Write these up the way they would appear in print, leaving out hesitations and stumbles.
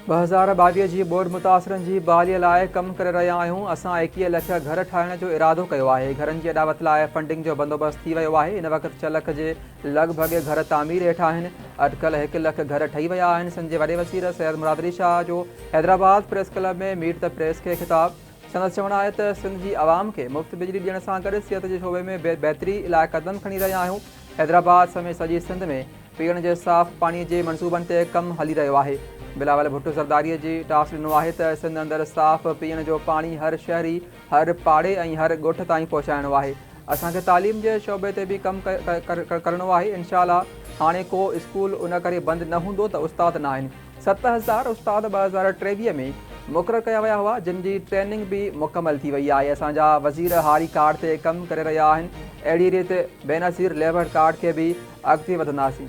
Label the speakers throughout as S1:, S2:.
S1: 2022 जी board मुतासिरनि जी बहालीअ लाइ कमु करे रहिया आहियूं। असां 21 लख घर ठाहिण जो इरादो कयो आहे। घरनि जी अॾावत लाइ फंडिंग जो बंदोबस्तु थी वियो आहे। इन वक़्तु 6 लख जे लॻभॻि घर तामीर हेठि आहिनि। अटिकल 1 लख घर ठही विया आहिनि। सिंध जे वॾे वज़ीर सैयद मुराद अली शाह जो हैदराबाद प्रेस क्लब में मीट द प्रेस खे ख़िताब। संदसि चवणु आहे त सिंध जी आवाम खे मुफ़्त बिजली ॾियण सां गॾु सिहत जे शोबे में बहितरी लाइ क़दम खणी रहिया आहियूं। हैदराबाद समेत सॼी सिंध में पीअण जे साफ़ पाणीअ जे मनसूबनि ते कमु हली रहियो आहे। बिलावल भुट्टो ज़रदारीअ जी टास्क ॾिनो आहे त सिंध अंदरि साफ़ पीअण जो पाणी हर शहरी, हर पाड़े ऐं हर ॻोठ ताईं पहुचाइणो आहे। असांखे तालीम जे शोबे ते बि कमु करणो आहे। इनशाअल्लाह हाणे को स्कूल उन करे बंदि न हूंदो त उस्ताद न आहिनि। 7000 उस्ताद 2023 में मुक़ररु कया विया हुआ, जिन जी ट्रेनिंग बि मुकमल थी वई आहे। असांजा वज़ीर हारी कार्ड ते कमु करे रहिया आहिनि। अहिड़ी रीति बेनज़ीर लेबर कार्ड खे बि अॻिते वधंदासीं।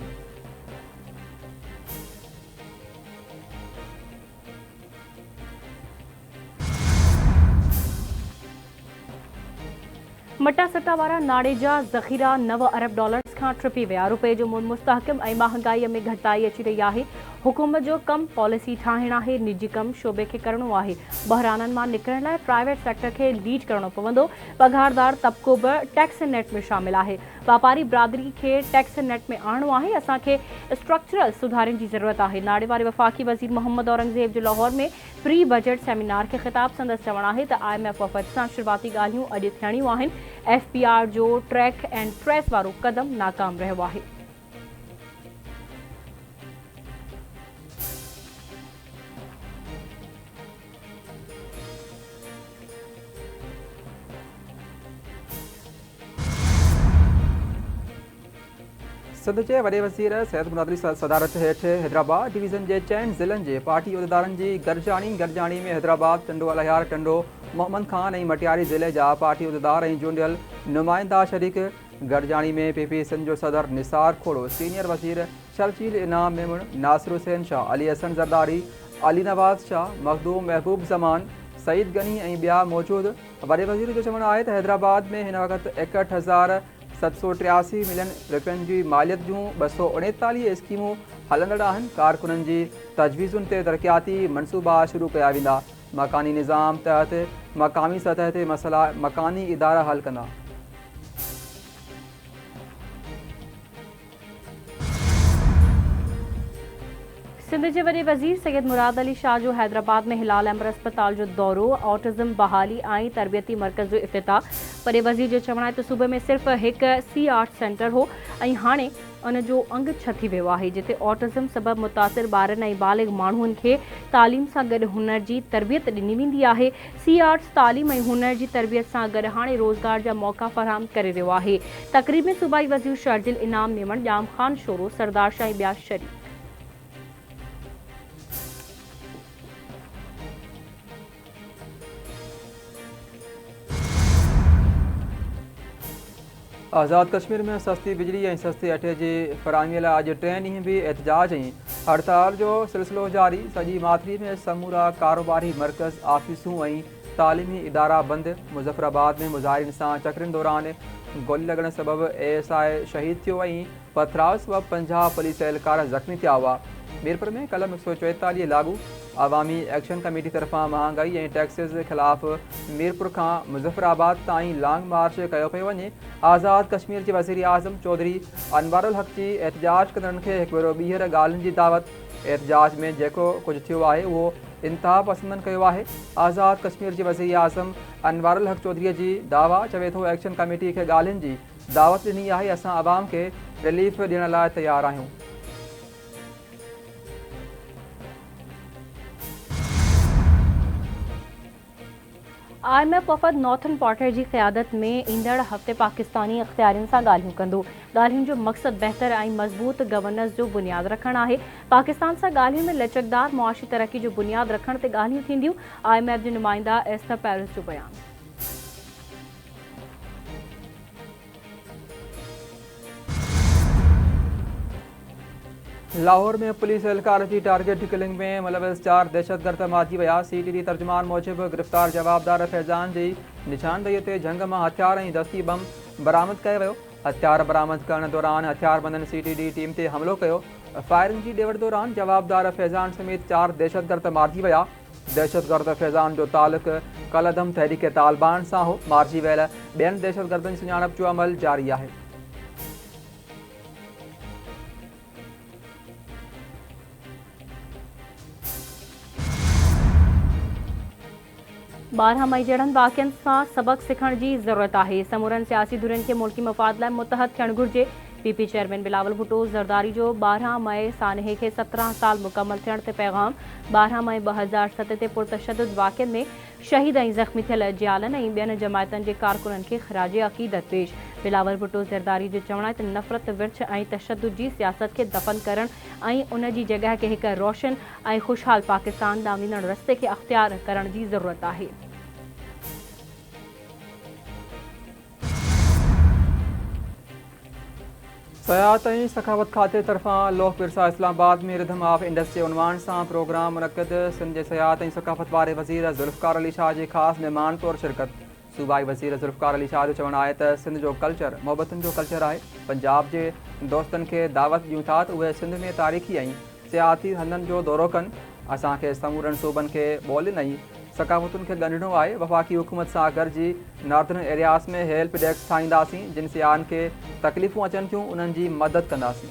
S2: मटा सटा वारा नाड़े जा ज़ख़ीरा $9 अरब खां ट्रिपी विया। रुपए जो मुस्तहकम ऐं महांगाईअ में घटिताई अची रही आहे। हुकूमत जो कमु पॉलिसी ठाहिणु आहे। निजी कमु शोबे खे करणो आहे। बहराननि मां निकिरण लाइ प्राइवेट सेक्टर खे लीड करणो पवंदो। पघारदार तबिको बि टैक्स नेट में शामिल आहे। वापारी बिरादरी खे टैक्स नेट में आणणो आहे। असांखे स्ट्रक्चरल सुधारनि जी ज़रूरत आहे। नाड़े वारे वफ़ाक़ी वज़ीर मोहम्मद औरंगज़ेब जो लाहौर में प्री बजट सेमिनार खे ख़िताब। संदसि चवणु आहे त IMF वफ़द सां शुरूआती ॻाल्हियूं अॼु थियणियूं आहिनि। FPR जो ट्रैक एंड ट्रेस वारो क़दम नाकाम रहियो आहे।
S1: सिंध जे वॾे वज़ीर सैयद मुराद अली सदारत हेठि हैदराबाद डिवीज़न जे 4 ज़िलनि जे पार्टी उहिदेदारनि जी गॾिजाणी में हैदराबाद, टंडो, अलियार, टंडो, मोहम्मद खान ऐं मटियारी ज़िले जा पार्टी उहिदेदार ऐं चूंडियल नुमाइंदा शरीक। गॾिजाणी में PP सिंध जो सदर निसार खोड़ो, सीनियर वज़ीर शर्जील इनाम मेमण, नासिर हुसैन शाह, अली हसन ज़रदारी, अली नवाज़ शाह, मखदूम महबूब ज़मान, सईद गनी ऐं ॿिया मौजूदु। वॾे वज़ीर जो चवणु आहे त हैदराबाद में हिन वक़्तु 61,783 मिलियन रुपयनि जी मालियत जूं 239 स्कीमूं हलंदड़ आहिनि। कारकुननि जी तजवीज़ुनि ते तरक़ियाती मनसूबा शुरू कया वेंदा। मकानी निज़ाम तहत मक़ामी सतह ते मसइला मकानी इदारा हल कंदा।
S2: सिंध जे वॾे वज़ीर सैयद मुराद अली शाह जो हैदराबाद में हिलाल अहमद अस्पताल जो दौरो, ऑटिज़म बहाली ऐं तरबियती मर्कज़ जो इफ़्तिताह। वॾे वज़ीर जो चवणु आहे त सूबे में सिर्फ़ु हिकु C-आर्ट सेंटर हो ऐं हाणे उन जो अंग छथी वियो आहे, जिते ऑटिज़म सबबि मुतासिर ॿारनि ऐं बालिग़ माण्हुनि खे तालीम सां गॾु हुनर जी तरबियत ॾिनी वेंदी आहे। C-आर्ट्स तालीम ऐं हुनर जी तरबियत सां गॾु हाणे रोज़गार जा मौक़ा फ़राहम करे रहियो आहे। तक़रीब में सूबाई वज़ीर शर्जील इनाम मेमण, ॼाम ख़ान शोरो, सरदार शाह ऐं ॿिया शरीक।
S1: आज़ाद कश्मीर में सस्ती बिजली ऐं सस्ते अटे जी फ़राहमीअ लाइ अॼु 3 ॾींहं बि एहतजाज ऐं हड़ताल जो सिलसिलो जारी। सॼी माथिरी में समूरा कारोबारी मर्कज़, आफ़ीसूं ऐं तालीमी इदारा बंदि। मुज़फ़राबाद में मुज़ाहिरीन सां चकरनि दौरान गोली लॻण सबबि ASI शहीद थियो ऐं पथराव सबबि 50 पुलिस एहलकार ज़ख़्मी थिया हुआ। मीरपुर में कलम 144 लागू। अवामी एक्शन कमेटी तरफ़ां महांगाई ऐं टैक्सिस ख़िलाफ़ मीरपुर खां मुज़फ़राबाद ताईं लॉन्ग मार्च कयो पियो वञे। आज़ाद कश्मीर जे वज़ीर आज़म चौधरी अनवारुल हक़ जी एहतजाज कंदड़नि खे हिकु भेरो ॿीहर ॻाल्हियुनि जी दावत। एहतजाज में जेको कुझु थियो आहे उहो इंतिहा पसंदनि कयो आहे। आज़ाद कश्मीर जे वज़ीर आज़म अनवारुल हक़ चौधरीअ जी दावा, चवे थो एक्शन कमेटी खे ॻाल्हियुनि जी दावत ॾिनी आहे। असां आवाम खे रिलीफ ॾियण लाइ तयारु आहियूं।
S2: IMF वफ़द नॉर्थन पॉर्टर जी क़यादत में ईंदड़ हफ़्ते पाकिस्तानी अख़्तियारियुनि सां ॻाल्हियूं कंदो। ॻाल्हियुनि जो मक़सदु बहितर ऐं मज़बूत गवर्नेंस जो बुनियादु रखणु आहे। पाकिस्तान सां ॻाल्हियुनि में लचकदार मुआशी तरक़ी जो बुनियादु रखण ते ॻाल्हियूं थींदियूं। IMF जे नुमाइंदा एस्थर पेरिस जो बयानु।
S1: लाहौर में पुलिस एहलकार जी टारगेट किलिंग में मुलविस 4 दहशतगर्द मारिजी विया। CTD तर्जुमान मूजिबि गिरफ़्तार जवाबदार फैज़ान जी निशानदेहीअ ते जंग मां हथियार ऐं दस्ती बम बरामद कयो वियो। हथियार बरामद करण दौरान हथियारबंदनि CTD टीम ते हमिलो कयो। फायरिंग की ॾेवड़ दौरान जवाबदार फैज़ान समेत 4 दहशतगर्द मारिजी विया। दहशतगर्द फैज़ान जो तालुक कलदम तहरीक तालिबान सां हो। मारिजी वियल ॿियनि दहशतगर्दनि जी सुञाणप जो अमल जारी आहे।
S2: 12 मई जहिड़नि वाक़िअनि सां सबक़ सिखण जी ज़रूरत आहे। समूरनि सियासी धुरियुनि खे मुल्की मफ़ाद लाइ मुतहद थियणु घुरिजे। पीपी चेयरमैन बिलावल भुट्टो ज़रदारी जो 12 मई सानहे खे 17 साल मुकमल थियण ते पैगाम। 12 मई 2007 ते पुरतशद्दुद वाक़िअनि में शहीद ऐं ज़ख़्मी थियल जियालनि ऐं ॿियनि जमायतनि जे कारकुननि खे ख़राज अक़ीदत पेश। बिलावल भुट्टो ज़रदारी जो चवणु आहे त नफ़रत विर्छ ऐं तशद्दुद जी सियासत खे दफ़न करण ऐं उन जी जॻह खे हिकु रोशन ऐं ख़ुशहाल पाकिस्तान ॾांहुं वेंदड़ रस्ते खे अख़्तियार करण जी ज़रूरत आहे।
S1: सयाहत ऐं सखावत खाते तरफ़ां लोह पिरसा इस्लामाबाद में रिदम ऑफ इंडस जे उनवान सां प्रोग्राम मुनक़िद। सिंध जे सयाहत ऐं सखावत वारे वज़ीर ज़ुल्फ़कार अली शाह जे ख़ासि महिमान तौरु शिरकत। सूबाई वज़ीर ज़ुल्फ़कार अली शाह जो चवणु आहे त सिंध जो कल्चर मुहबतुनि जो कल्चर आहे। पंजाब जे दोस्तनि खे दावत ॾियूं था त उहे सिंध में तारीख़ी ऐं सियाहती हंधनि जो दौरो कनि। असांखे समूरनि सूबनि खे ॿोलियुनि ऐं सकाफ़तुनि खे ॻंढिणो आहे। वफ़ाक़ी हुकूमत सां गॾिजी नॉर्दर्न एरियाज़ में हेल्प डेस्क ठाहींदासीं। जिन सियाहनि खे तकलीफ़ूं अचनि थियूं उन्हनि जी मदद कंदासीं।